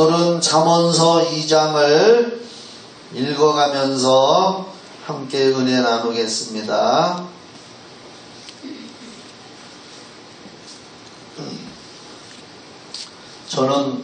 오늘은 잠언서 2장을 읽어가면서 함께 은혜 나누겠습니다. 저는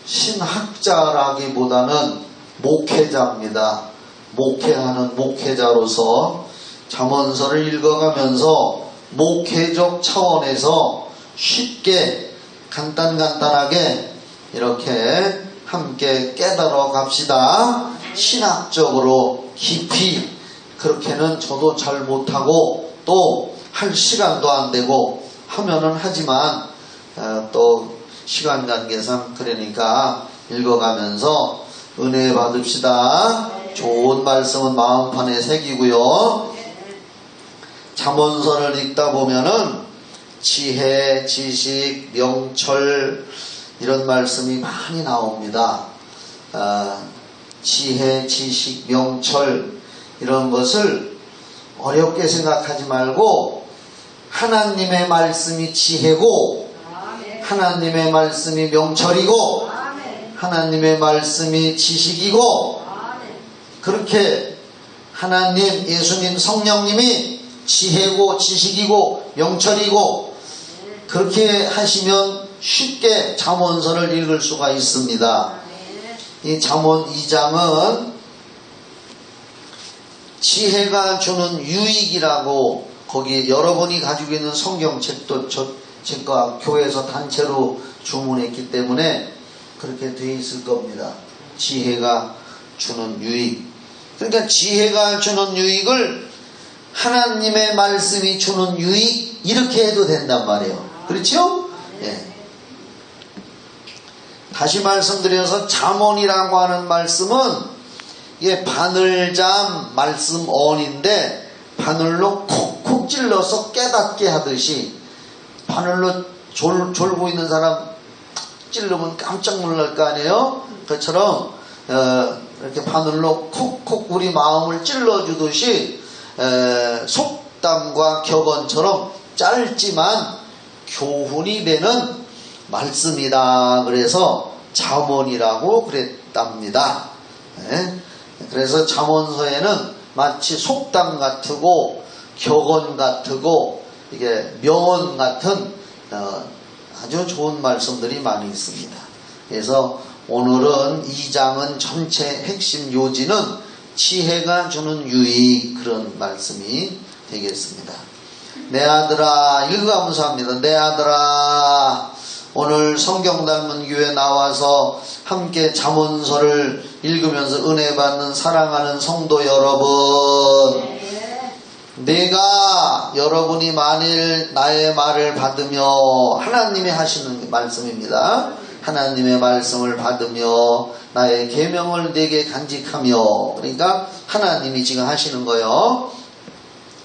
신학자라기보다는 목회자입니다. 목회하는 목회자로서 잠언서를 읽어가면서 목회적 차원에서 쉽게 간단하게 이렇게 함께 깨달아 갑시다. 신학적으로 깊이 그렇게는 저도 잘 못하고 또 할 시간도 안 되고 하면은 하지만 또 시간 관계상 그러니까 읽어가면서 은혜 받읍시다. 좋은 말씀은 마음판에 새기고요. 잠언서를 읽다 보면은 지혜, 지식, 명철 이런 말씀이 많이 나옵니다. 지혜, 지식, 명철 이런 것을 어렵게 생각하지 말고 하나님의 말씀이 지혜고 하나님의 말씀이 명철이고 하나님의 말씀이 지식이고 그렇게 하나님, 예수님, 성령님이 지혜고 지식이고 명철이고 그렇게 하시면 쉽게 잠언서를 읽을 수가 있습니다. 이 잠언 2장은 지혜가 주는 유익이라고 거기 여러분이 가지고 있는 성경책도 제가 교회에서 단체로 주문했기 때문에 그렇게 되어 있을 겁니다. 지혜가 주는 유익. 그러니까 지혜가 주는 유익을 하나님의 말씀이 주는 유익 이렇게 해도 된단 말이에요. 그렇죠? 예. 다시 말씀드려서 잠언이라고 하는 말씀은 이게 바늘잠 말씀언인데 바늘로 콕콕 찔러서 깨닫게 하듯이 바늘로 졸고 있는 사람 찔르면 깜짝 놀랄 거 아니에요? 그처럼 이렇게 바늘로 콕콕 우리 마음을 찔러주듯이 속담과 격언처럼 짧지만 교훈이 되는 말씀이다. 그래서 잠언이라고 그랬답니다. 그래서 잠언서에는 마치 속담 같고 격언 같고 이게 명언 같은 아주 좋은 말씀들이 많이 있습니다. 그래서 오늘은 2장은 전체 핵심 요지는 지혜가 주는 유익 그런 말씀이 되겠습니다. 내 아들아 읽어가면서 합니다. 내 아들아 오늘 성경 닮은 교회 나와서 함께 잠언서를 읽으면서 은혜 받는 사랑하는 성도 여러분, 내가 여러분이 만일 나의 말을 받으며 하나님이 하시는 말씀입니다. 하나님의 말씀을 받으며 나의 계명을 내게 간직하며 그러니까 하나님이 지금 하시는 거예요.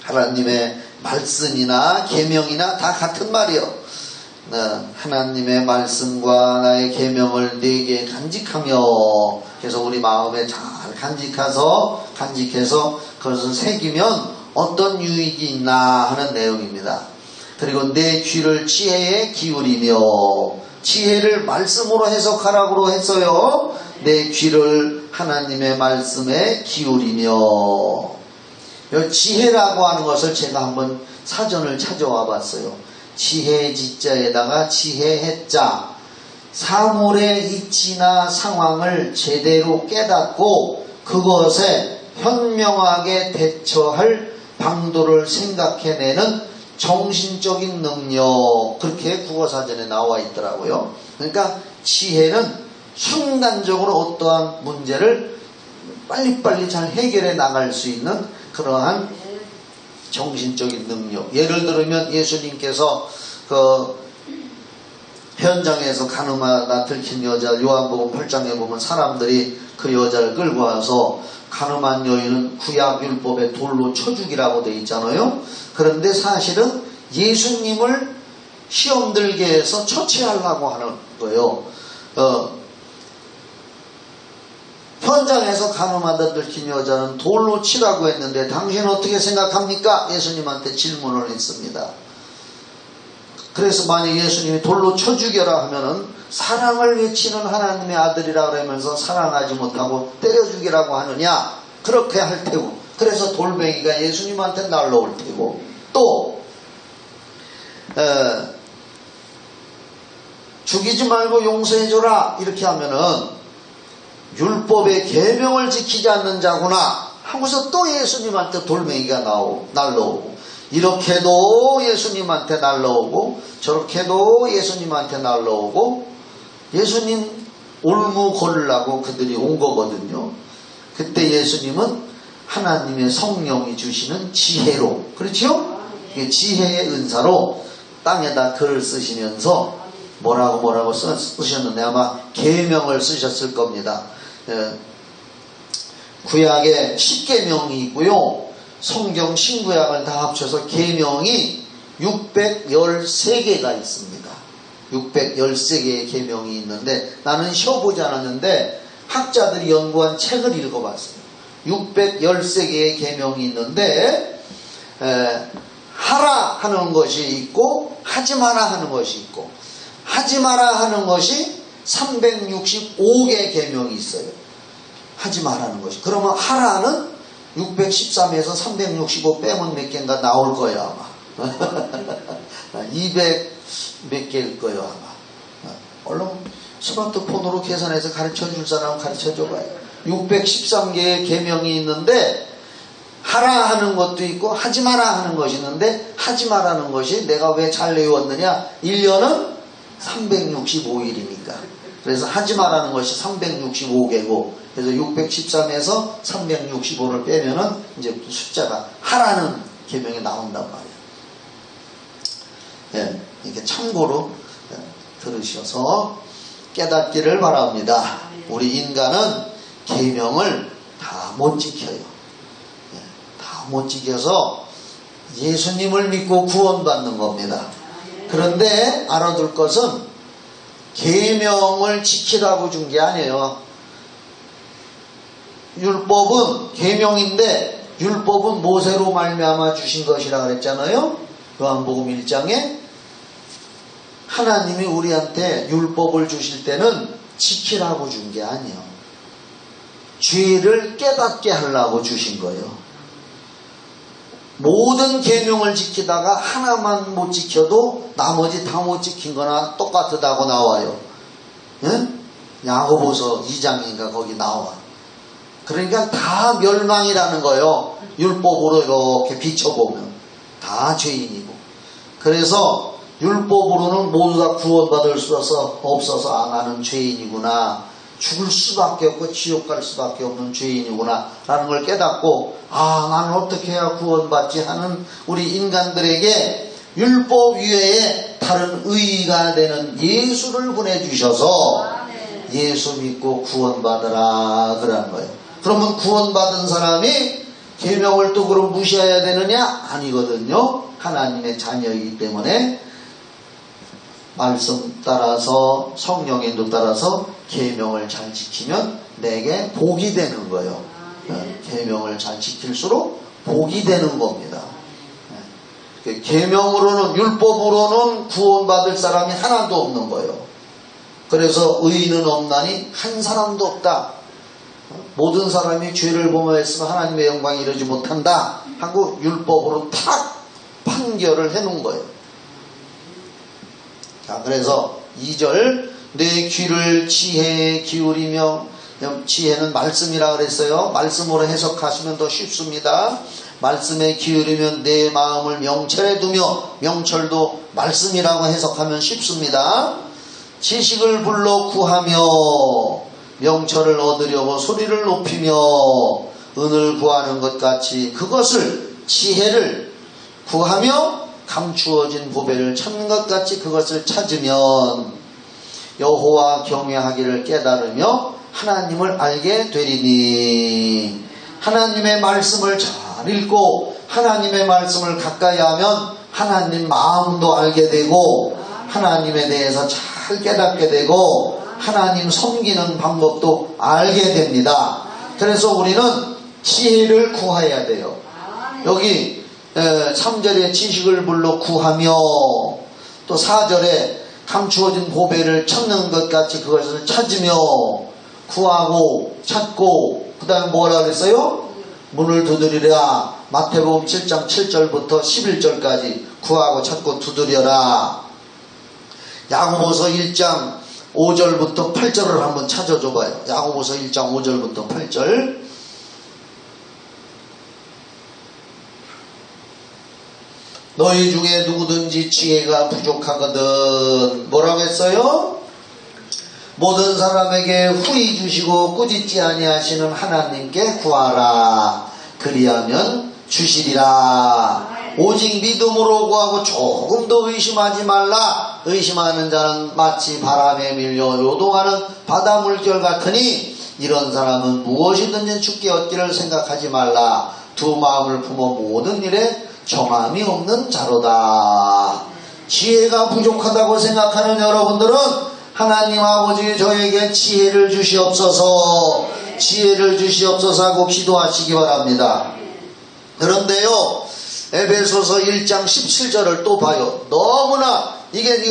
하나님의 말씀이나 계명이나 다 같은 말이요. 하나님의 말씀과 나의 계명을 내게 간직하며 그래서 우리 마음에 잘 간직해서 그것을 새기면 어떤 유익이 있나 하는 내용입니다. 그리고 내 귀를 지혜에 기울이며 지혜를 말씀으로 해석하라고 했어요. 내 귀를 하나님의 말씀에 기울이며 지혜라고 하는 것을 제가 한번 사전을 찾아와 봤어요. 지혜 지자에다가 지혜 해자 사물의 이치나 상황을 제대로 깨닫고 그것에 현명하게 대처할 방도를 생각해내는 정신적인 능력 그렇게 국어사전에 나와 있더라고요. 그러니까 지혜는 순간적으로 어떠한 문제를 빨리빨리 잘 해결해 나갈 수 있는 그러한 정신적인 능력. 예를 들면 예수님께서 그 현장에서 가늠하다 들킨 여자 요한복음 8장에 보면 사람들이 그 여자를 끌고 와서 가늠한 여인은 구약 율법에 돌로 쳐 죽이라고 되어 있잖아요. 그런데 사실은 예수님을 시험 들게 해서 처치하려고 하는 거예요. 현장에서 가늠하다 들킨 여자는 돌로 치라고 했는데 당신은 어떻게 생각합니까? 예수님한테 질문을 했습니다. 그래서 만약 예수님이 돌로 쳐 죽여라 하면은 사랑을 외치는 하나님의 아들이라 그러면서 사랑하지 못하고 때려 죽이라고 하느냐? 그렇게 할 테고, 그래서 돌멩이가 예수님한테 날라올 테고, 또 죽이지 말고 용서해줘라 이렇게 하면은 율법의 계명을 지키지 않는 자구나 하고서 또 예수님한테 돌멩이가 날라오고, 이렇게도 예수님한테 날라오고 저렇게도 예수님한테 날라오고, 예수님 올무 걸으려고 그들이 온 거거든요. 그때 예수님은 하나님의 성령이 주시는 지혜로, 그렇죠? 지혜의 은사로 땅에다 글을 쓰시면서 뭐라고 쓰셨는데 아마 계명을 쓰셨을 겁니다. 구약에 10계명이 있고요. 성경 신구약을 다 합쳐서 계명이 613개가 있습니다. 613개의 계명이 있는데 나는 쉬어보지 않았는데 학자들이 연구한 책을 읽어봤어요. 613개의 계명이 있는데 하라 하는 것이 있고 하지 마라 하는 것이 있고, 하지 마라 하는 것이 365개 계명이 있어요. 하지 마라는 것이. 그러면 하라는 613에서 365 빼면 몇 개인가 나올 거예요 아마. 200 몇 개일 거예요 아마. 얼른 스마트폰으로 계산해서 가르쳐 줄 사람은 가르쳐 줘봐요. 613개의 계명이 있는데 하라 하는 것도 있고 하지 마라 하는 것이 있는데, 하지 마라는 것이 내가 왜 잘 외웠느냐? 1년은 365일이니까. 그래서 하지 마라는 것이 365개고, 그래서 613에서 365를 빼면은 이제 숫자가 하라는 계명이 나온단 말이에요. 예, 이렇게 참고로 들으셔서 깨닫기를 바랍니다. 우리 인간은 계명을 다 못 지켜요. 다 못 지켜서 예수님을 믿고 구원받는 겁니다. 그런데 알아둘 것은 계명을 지키라고 준 게 아니에요. 율법은 계명인데 율법은 모세로 말미암아 주신 것이라 그랬잖아요. 요한복음 1장에 하나님이 우리한테 율법을 주실 때는 지키라고 준 게 아니에요. 죄를 깨닫게 하려고 주신 거예요. 모든 계명을 지키다가 하나만 못 지켜도 나머지 다 못 지킨 거나 똑같다고 나와요. 응? 야고보서 2장인가 거기 나와. 그러니까 다 멸망이라는 거예요. 율법으로 이렇게 비춰보면 다 죄인이고. 그래서 율법으로는 모두 다 구원받을 수 없어서 아, 나는 죄인이구나, 죽을 수밖에 없고 지옥 갈 수밖에 없는 죄인이구나 라는 걸 깨닫고, 아, 나는 어떻게 해야 구원받지 하는 우리 인간들에게 율법 위에 다른 의의가 되는 예수를 보내주셔서 예수 믿고 구원받으라 그러는 거예요. 그러면 구원받은 사람이 계명을 또 그럼 무시해야 되느냐? 아니거든요. 하나님의 자녀이기 때문에 말씀 따라서 성령의 인도 따라서 계명을 잘 지키면 내게 복이 되는 거예요. 계명을 잘 지킬수록 복이 되는 겁니다. 계명으로는, 율법으로는 구원받을 사람이 하나도 없는 거예요. 그래서 의인은 없나니 한 사람도 없다. 모든 사람이 죄를 범하였으면 하나님의 영광이 이루지 못한다 하고 율법으로 탁 판결을 해놓은 거예요. 자, 그래서 2절 내 귀를 지혜에 기울이며, 지혜는 말씀이라 그랬어요. 말씀으로 해석하시면 더 쉽습니다. 말씀에 기울이면 내 마음을 명철에 두며, 명철도 말씀이라고 해석하면 쉽습니다. 지식을 불러 구하며 명철을 얻으려고 소리를 높이며 은을 구하는 것 같이 그것을, 지혜를 구하며 감추어진 보배를 찾는 것 같이 그것을 찾으면 여호와 경외하기를 깨달으며 하나님을 알게 되리니. 하나님의 말씀을 잘 읽고 하나님의 말씀을 가까이 하면 하나님 마음도 알게 되고 하나님에 대해서 잘 깨닫게 되고 하나님 섬기는 방법도 알게 됩니다. 그래서 우리는 지혜를 구해야 돼요. 여기 3절에 지식을 불러 구하며, 또 4절에 감추어진 보배를 찾는 것 같이 그것을 찾으며 구하고 찾고 그 다음에 뭐라 그랬어요? 문을 두드리라. 마태복음 7장 7절부터 11절까지 구하고 찾고 두드려라. 야고보서 1장 5절부터 8절을 한번 찾아줘봐요. 야고보서 1장 5절부터 8절. 너희 중에 누구든지 지혜가 부족하거든 뭐라고 했어요? 모든 사람에게 후히 주시고 꾸짖지 아니하시는 하나님께 구하라. 그리하면 주시리라. 오직 믿음으로 구하고 조금도 의심하지 말라. 의심하는 자는 마치 바람에 밀려 요동하는 바다 물결 같으니 이런 사람은 무엇이든지 주께 얻기를 생각하지 말라. 두 마음을 품어 모든 일에 정함이 없는 자로다. 지혜가 부족하다고 생각하는 여러분들은 하나님 아버지 저에게 지혜를 주시옵소서, 지혜를 주시옵소서 하고 기도하시기 바랍니다. 그런데요, 에베소서 1장 17절을 또 봐요. 너무나 이게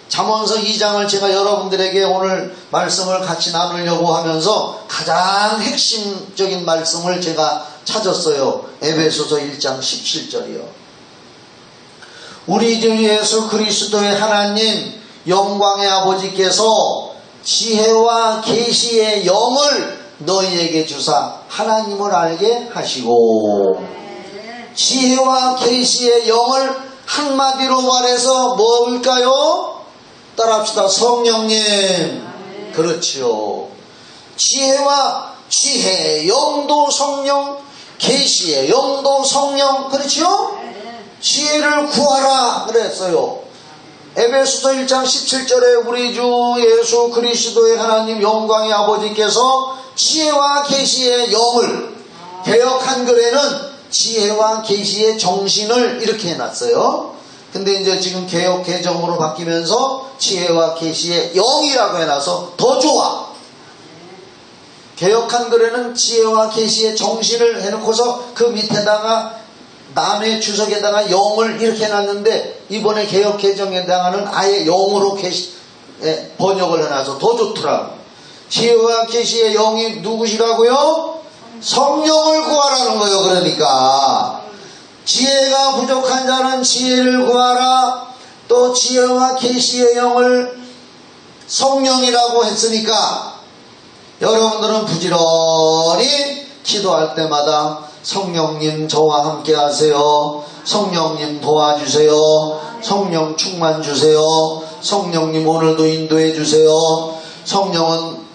잠언서 2장을 제가 여러분들에게 오늘 말씀을 같이 나누려고 하면서 가장 핵심적인 말씀을 제가 찾았어요. 에베소서 1장 17절이요. 우리 주 예수 그리스도의 하나님 영광의 아버지께서 지혜와 계시의 영을 너희에게 주사 하나님을 알게 하시고, 지혜와 계시의 영을 한마디로 말해서 뭘까요? 따라합시다. 성령님. 그렇지요. 지혜의 영도 성령, 계시의 영도 성령. 그렇지요? 지혜를 구하라 그랬어요. 에베소서 1장 17절에 우리 주 예수 그리스도의 하나님 영광의 아버지께서 지혜와 계시의 영을, 개역 한글에는 지혜와 계시의 정신을 이렇게 해놨어요. 근데 이제 지금 개역 개정으로 바뀌면서 지혜와 계시의 영이라고 해놔서 더 좋아. 개역 한글에는 지혜와 계시의 정신을 해놓고서 그 밑에다가 남의 주석에다가 영을 이렇게 해놨는데 이번에 개역 개정에다가는 아예 영으로 번역을 해놔서 더 좋더라고. 지혜와 계시의 영이 누구시라고요? 성령을 구하라는 거예요. 그러니까 지혜가 부족한 자는 지혜를 구하라. 또 지혜와 계시의 영을 성령이라고 했으니까 여러분들은 부지런히 기도할 때마다 성령님 저와 함께 하세요. 성령님 도와주세요. 성령 충만 주세요. 성령님 오늘도 인도해 주세요. 성령은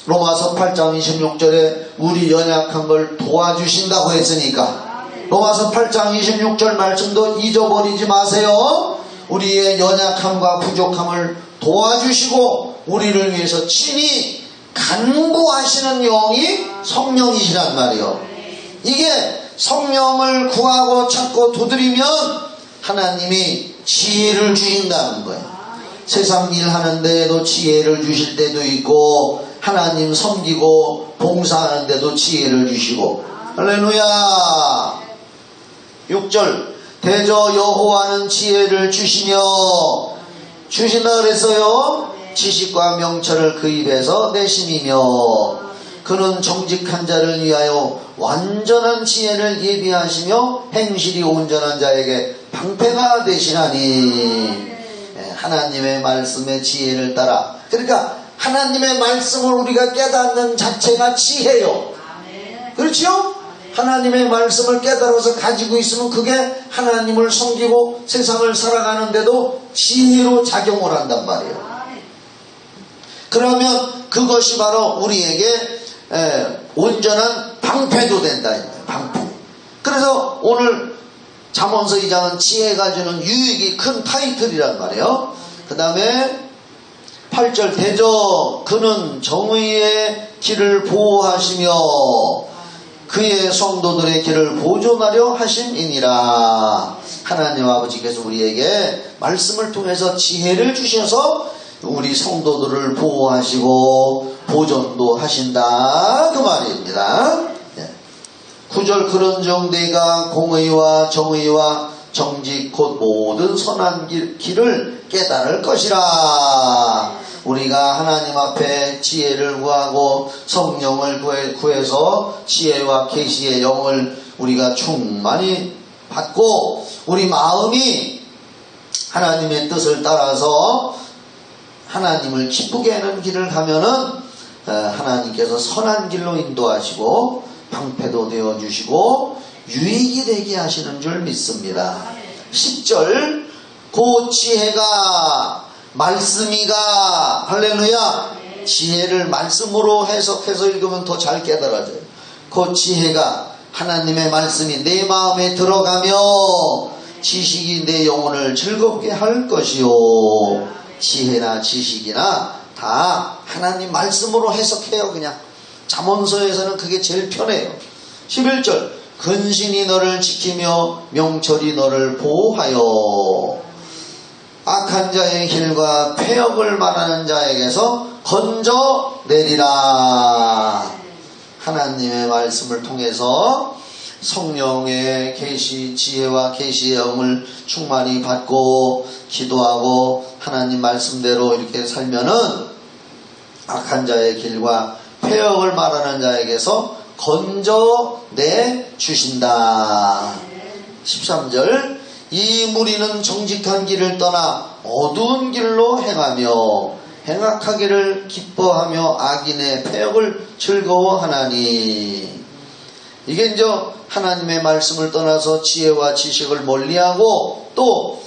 로마서 8장 26절에 우리 연약한 걸 도와주신다고 했으니까 로마서 8장 26절 말씀도 잊어버리지 마세요. 우리의 연약함과 부족함을 도와주시고 우리를 위해서 친히 간구하시는 영이 성령이시란 말이에요. 이게 성령을 구하고 찾고 두드리면 하나님이 지혜를 주신다는 거예요. 세상 일 하는 데에도 지혜를 주실 때도 있고 하나님 섬기고 봉사하는 데도 지혜를 주시고. 할렐루야. 6절 대저 여호와는 지혜를 주시며 주신다 그랬어요. 지식과 명철을 그 입에서 내심이며 그는 정직한 자를 위하여 완전한 지혜를 예비하시며 행실이 온전한 자에게 방패가 되시나니. 하나님의 말씀의 지혜를 따라, 그러니까 하나님의 말씀을 우리가 깨닫는 자체가 지혜요. 그렇죠? 하나님의 말씀을 깨달아서 가지고 있으면 그게 하나님을 섬기고 세상을 살아가는데도 지혜로 작용을 한단 말이에요. 그러면 그것이 바로 우리에게 온전한 방패도 된다. 방패. 그래서 오늘 잠언서 2장은 지혜가 주는 유익이 큰 타이틀이란 말이에요. 그 다음에 8절 대저 그는 정의의 길을 보호하시며 그의 성도들의 길을 보존하려 하심이니라. 하나님 아버지께서 우리에게 말씀을 통해서 지혜를 주셔서 우리 성도들을 보호하시고 보존도 하신다 그 말입니다. 9절 그런즉 내가 공의와 정의와 정직 곧 모든 선한 길을 깨달을 것이라. 우리가 하나님 앞에 지혜를 구하고 성령을 구해서 지혜와 계시의 영을 우리가 충만히 받고 우리 마음이 하나님의 뜻을 따라서 하나님을 기쁘게 하는 길을 가면은 하나님께서 선한 길로 인도하시고 방패도 되어주시고 유익이 되게 하시는 줄 믿습니다. 10절 그 지혜가 말씀이가 할렐루야. 지혜를 말씀으로 해석해서 읽으면 더 잘 깨달아져요. 그 지혜가 하나님의 말씀이 내 마음에 들어가며 지식이 내 영혼을 즐겁게 할 것이요. 지혜나 지식이나 다 하나님 말씀으로 해석해요. 그냥 잠언서에서는 그게 제일 편해요. 11절 근신이 너를 지키며 명철이 너를 보호하여 악한 자의 길과 폐역을 말하는 자에게서 건져내리라. 하나님의 말씀을 통해서 성령의 계시, 지혜와 계시의 영을 충만히 받고 기도하고 하나님 말씀대로 이렇게 살면은 악한 자의 길과 폐역을 말하는 자에게서 건져내 주신다. 13절 이 무리는 정직한 길을 떠나 어두운 길로 행하며 행악하기를 기뻐하며 악인의 폐역을 즐거워하나니. 이게 이제 하나님의 말씀을 떠나서 지혜와 지식을 멀리하고 또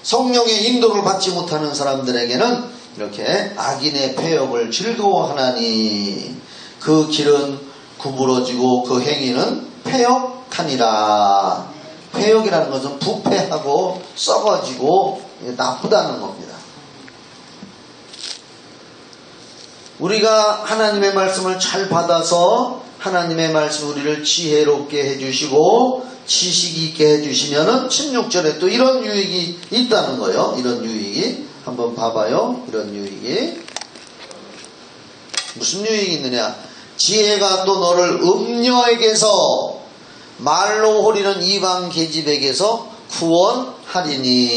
성령의 인도를 받지 못하는 사람들에게는 이렇게 악인의 폐역을 즐거워하나니. 그 길은 구부러지고 그 행위는 폐역하니라. 폐역이라는 것은 부패하고 썩어지고 나쁘다는 겁니다. 우리가 하나님의 말씀을 잘 받아서 하나님의 말씀 우리를 지혜롭게 해주시고 지식 있게 해주시면은 16절에 또 이런 유익이 있다는 거예요. 이런 유익이 한번 봐봐요. 이런 유익이 무슨 유익이 있느냐. 지혜가 또 너를 음녀에게서 말로 홀리는 이방 계집에게서 구원하리니.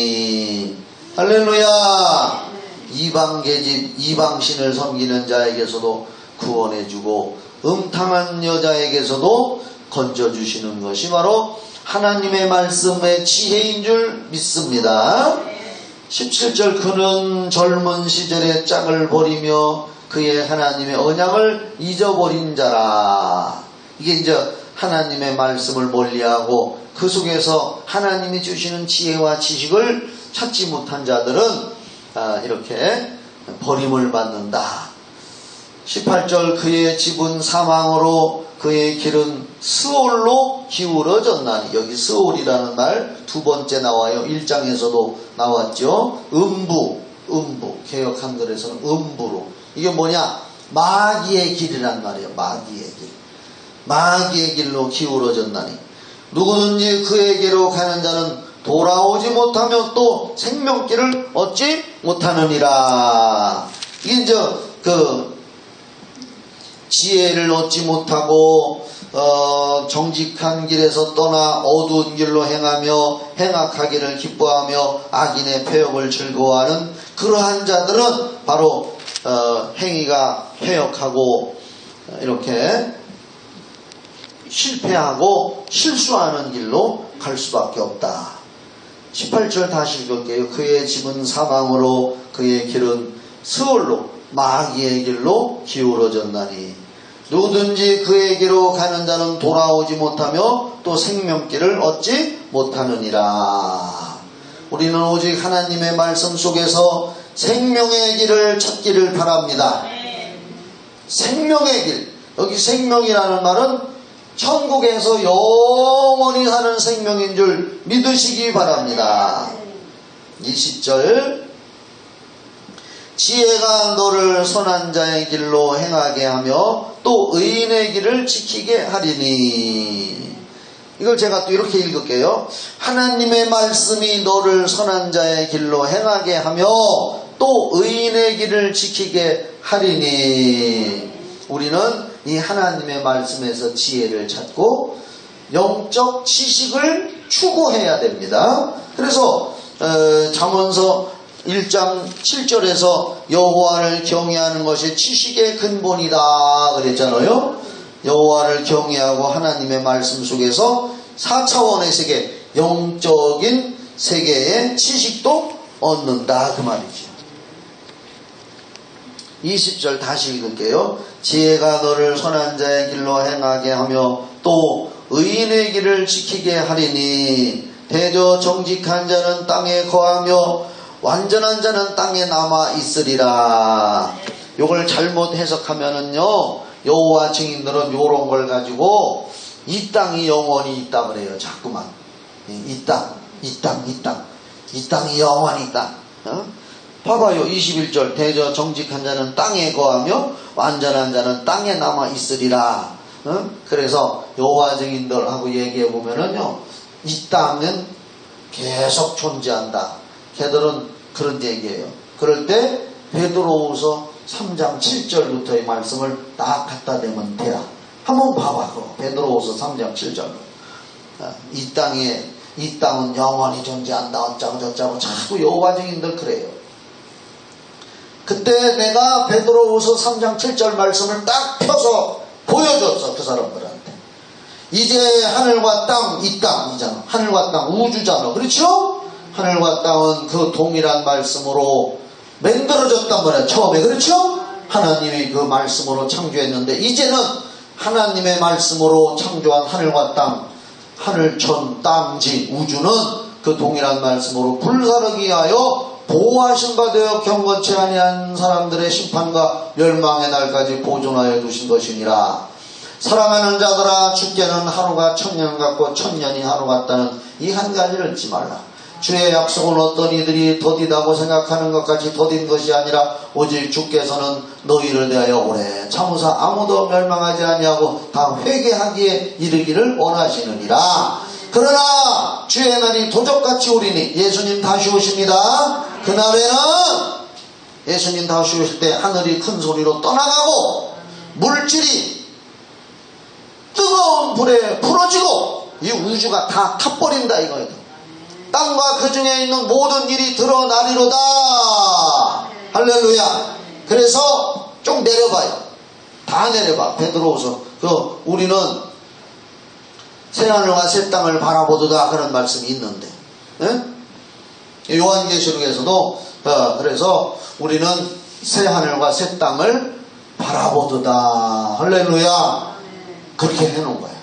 할렐루야. 이방 계집, 이방 신을 섬기는 자에게서도 구원해주고 음탕한 여자에게서도 건져주시는 것이 바로 하나님의 말씀의 지혜인 줄 믿습니다. 17절 그는 젊은 시절에 짝을 버리며 그의 하나님의 언약을 잊어버린 자라. 이게 이제 하나님의 말씀을 멀리하고 그 속에서 하나님이 주시는 지혜와 지식을 찾지 못한 자들은 이렇게 버림을 받는다. 18절 그의 집은 사망으로 그의 길은 스올로 기울어졌나니. 여기 스올이라는 말 두 번째 나와요. 1장에서도 나왔죠. 음부 개역 한글에서는 음부로. 이게 뭐냐? 마귀의 길이란 말이에요. 마귀의 길로 기울어졌나니. 누구든지 그에게로 가는 자는 돌아오지 못하며 또 생명길을 얻지 못하느니라. 이게 이제 지혜를 얻지 못하고 정직한 길에서 떠나 어두운 길로 행하며 행악하기를 기뻐하며 악인의 폐역을 즐거워하는 그러한 자들은 바로 행위가 폐역하고 이렇게 실패하고 실수하는 길로 갈 수밖에 없다. 18절 다시 읽을게요. 그의 집은 사망으로 그의 길은 스올로 마귀의 길로 기울어졌나니. 누구든지 그에게로 가는 자는 돌아오지 못하며 또 생명길을 얻지 못하느니라. 우리는 오직 하나님의 말씀 속에서 생명의 길을 찾기를 바랍니다. 생명의 길. 여기 생명이라는 말은 천국에서 영원히 사는 생명인 줄 믿으시기 바랍니다. 20절 지혜가 너를 선한 자의 길로 행하게 하며 또 의인의 길을 지키게 하리니. 이걸 제가 또 이렇게 읽을게요. 하나님의 말씀이 너를 선한 자의 길로 행하게 하며 또 의인의 길을 지키게 하리니. 우리는 이 하나님의 말씀에서 지혜를 찾고 영적 지식을 추구해야 됩니다. 그래서 잠언서 1장 7절에서 여호와를 경외하는 것이 지식의 근본이다 그랬잖아요. 여호와를 경외하고 하나님의 말씀 속에서 4차원의 세계, 영적인 세계의 지식도 얻는다 그 말이죠. 20절 다시 읽을게요. 지혜가 너를 선한 자의 길로 행하게 하며 또 의인의 길을 지키게 하리니 대저 정직한 자는 땅에 거하며 완전한 자는 땅에 남아 있으리라. 요걸 잘못 해석하면은요, 여호와 증인들은 요런 걸 가지고 이 땅이 영원히 있다 그래요. 자꾸만 이 땅이 영원히 있다. 봐봐요. 21절 대저 정직한 자는 땅에 거하며 완전한 자는 땅에 남아 있으리라. 그래서 여호와 증인들하고 얘기해 보면은요, 이 땅은 계속 존재한다. 걔들은 그런 얘기예요. 그럴 때 베드로후서 3장 7절부터의 말씀을 딱 갖다 대면 돼요. 한번 봐봐. 베드로후서 3장 7절. 이 땅은 영원히 존재한다. 어쩌고 저쩌고 자꾸 여호와 증인들 그래요. 그때 내가 베드로후서 3장 7절 말씀을 딱 펴서 보여줬어. 그 사람들한테. 이제 하늘과 땅, 이 땅이잖아. 하늘과 땅, 우주잖아. 그렇죠? 하늘과 땅은 그 동일한 말씀으로 만들어졌단 말이야. 처음에. 그렇죠? 하나님이 그 말씀으로 창조했는데 이제는 하나님의 말씀으로 창조한 하늘과 땅, 하늘천, 땅지, 우주는 그 동일한 말씀으로 불사르기 하여 보호하신 바 되어 경건치 아니한 사람들의 심판과 멸망의 날까지 보존하여 두신 것이니라. 사랑하는 자들아, 주께는 하루가 1000년 같고 1000년이 하루 같다는 이 한 가지를 잊지 말라. 주의 약속은 어떤 이들이 더디다고 생각하는 것 같이 더딘 것이 아니라 오직 주께서는 너희를 대하여 오래 참으사 아무도 멸망하지 아니하고 다 회개하기에 이르기를 원하시느니라. 그러나 주의 날이 도적같이 오리니 예수님 다시 오십니다. 그날에는 예수님 다시 오실 때 하늘이 큰 소리로 떠나가고 물질이 뜨거운 불에 부러지고 이 우주가 다 타버린다 이거예요. 땅과 그 중에 있는 모든 일이 드러나리로다. 할렐루야. 그래서 좀 내려봐요. 다 내려봐. 베드로후서. 우리는 새하늘과 새 땅을 바라보도다 그런 말씀이 있는데, 요한계시록에서도 그래서 우리는 새하늘과 새 땅을 바라보도다. 할렐루야. 그렇게 해놓은 거예요.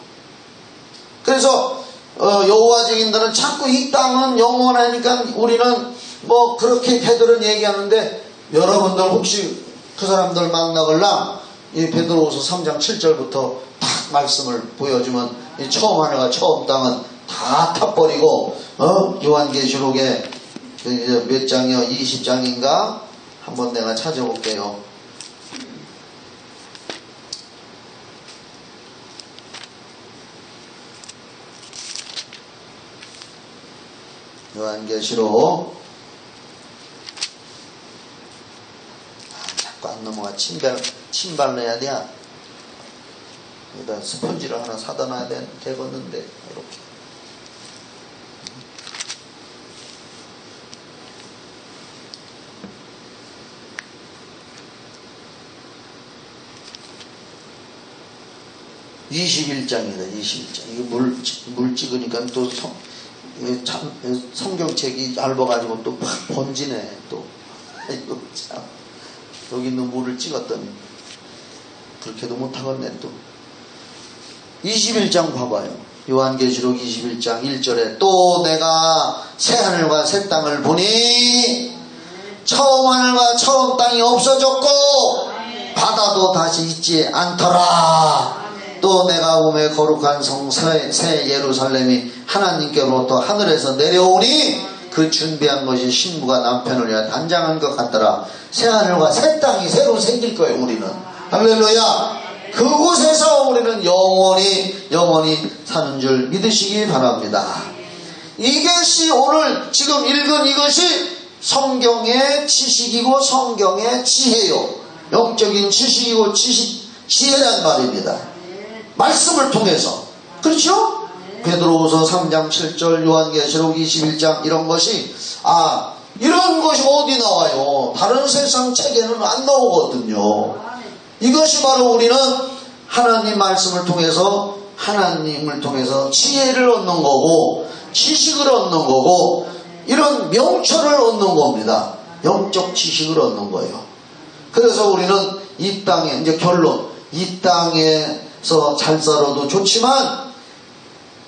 그래서 여호와 증인들은 자꾸 이 땅은 영원하니까 우리는 뭐 그렇게 걔들은 얘기하는데, 여러분들 혹시 그 사람들 망나걸랑 이 베드로후서 3장 7절부터 딱 말씀을 보여주면 이 처음 하늘과 처음 땅은 다 타버리고, 요한계시록에 몇 장이요? 20장인가? 한번 내가 찾아볼게요. 요한계시록 자꾸 안 넘어가. 침발내야 돼. 여기다 스펀지를 하나 사다 놔야 되겠는데 이렇게. (21장이다) 21장. 이거 물 찍으니까 또 성경책이 얇아가지고 또 팍 번지네. 또 이거 참, 여기 있는 물을 찍었더니 그렇게도 못하겠네. 또 21장 봐봐요. 요한계시록 21장 1절에 또 내가 새하늘과 새 땅을 보니 처음 하늘과 처음 땅이 없어졌고 바다도 다시 있지 않더라. 또 내가 보매 거룩한 성 새 예루살렘이 하나님께로부터 하늘에서 내려오니 그 준비한 것이 신부가 남편을 위하여 단장한 것 같더라. 새하늘과 새 땅이 새로 생길 거예요. 우리는. 할렐루야. 그곳에서 우리는 영원히 사는 줄 믿으시기 바랍니다. 이것이 오늘 지금 읽은 이것이 성경의 지식이고 성경의 지혜요. 영적인 지식이고 지혜란 말입니다. 말씀을 통해서. 그렇죠? 베드로후서 3장 7절, 요한계시록 21장 이런 것이 이런 것이 어디 나와요? 다른 세상 책에는 안 나오거든요. 이것이 바로 우리는 하나님 말씀을 통해서 지혜를 얻는 거고 지식을 얻는 거고 이런 명철을 얻는 겁니다. 영적 지식을 얻는 거예요. 그래서 우리는 이 땅에 이제 결론, 이 땅에서 잘 살아도 좋지만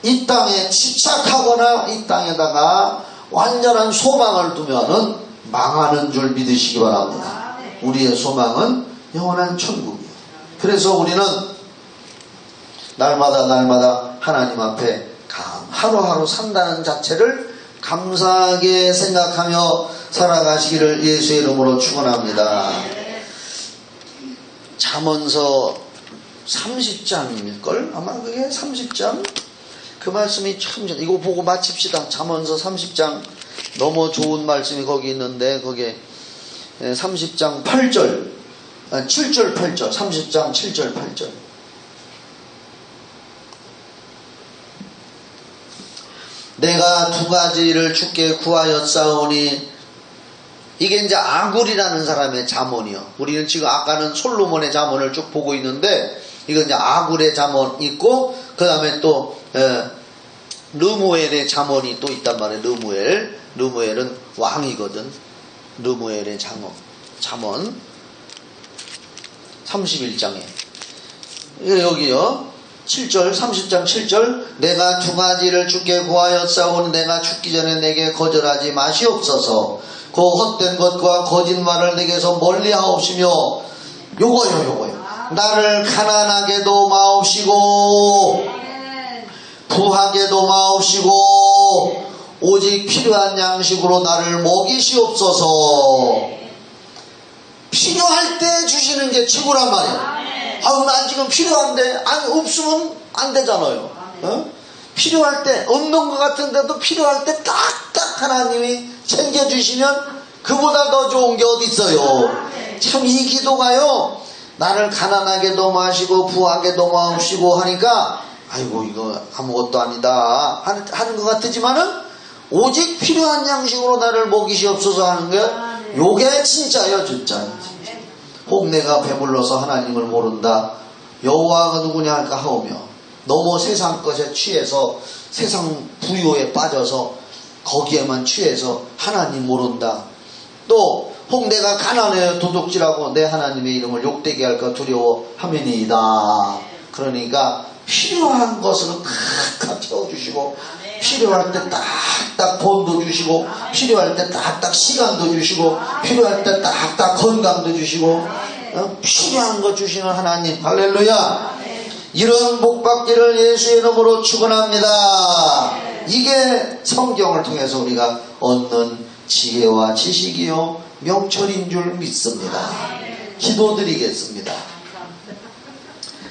이 땅에 집착하거나 이 땅에다가 완전한 소망을 두면은 망하는 줄 믿으시기 바랍니다. 우리의 소망은 영원한 천국이에요. 그래서 우리는 날마다 하나님 앞에 하루하루 산다는 자체를 감사하게 생각하며 살아가시기를 예수의 이름으로 축원합니다. 잠언서 30장일걸? 아마 그게 30장? 그 말씀이 참, 이거 보고 마칩시다. 잠언서 30장. 너무 좋은 말씀이 거기 있는데, 거기에 30장 8절, 7절 8절, 30장 7절 8절. 내가 두 가지를 주께 구하였사오니, 이게 이제 아굴이라는 사람의 잠언이요. 우리는 지금 아까는 솔로몬의 잠언을 쭉 보고 있는데, 이건 이제 아굴의 잠언 있고, 그 다음에 또, 르무엘의 잠언이 또 있단 말이에요. 르무엘은 왕이거든. 르무엘의 잠언 31장에 여기요 7절 30장 7절 내가 두 가지를 주께 구하였사오니 내가 죽기 전에 내게 거절하지 마시옵소서. 그 헛된 것과 거짓말을 내게서 멀리하옵시며 요거요 나를 가난하게도 마옵시고 부하게도 마옵시고 오직 필요한 양식으로 나를 먹이시옵소서. 필요할 때 주시는 게 최고란 말이야. 난 지금 필요한데 없으면 안 되잖아요. 필요할 때 없는 것 같은데도 필요할 때 딱딱 하나님이 챙겨주시면 그보다 더 좋은 게 어디 있어요. 참 이 기도가요, 나를 가난하게도 마시고 부하게도 마옵시고 하니까 아이고 이거 아무것도 아니다 하는 것 같지만은 오직 필요한 양식으로 나를 먹이시옵소서 하는 게 요게 진짜예요. 진짜. 혹 내가 배불러서 하나님을 모른다. 여호와가 누구냐 할까 하오며 너무 세상 것에 취해서 세상 부요에 빠져서 거기에만 취해서 하나님 모른다. 또 혹 내가 가난해요 도둑질하고 내 하나님의 이름을 욕되게 할까 두려워하매니이다. 그러니까 필요한 것으로 탁탁 채워주시고 필요할 때 딱딱 돈도 주시고 필요할 때 딱딱 시간도 주시고 필요할 때 딱딱 건강도 주시고 필요한 거 주시는 하나님 할렐루야. 이런 복받기를 예수의 이름으로 축원합니다. 이게 성경을 통해서 우리가 얻는 지혜와 지식이요 명철인 줄 믿습니다. 기도드리겠습니다.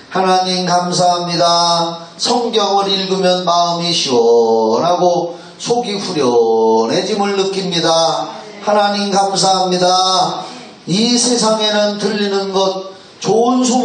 하나님 감사합니다. 성경을 읽으면 마음이 시원하고 속이 후련해짐을 느낍니다. 하나님 감사합니다. 이 세상에는 들리는 것 좋은 소문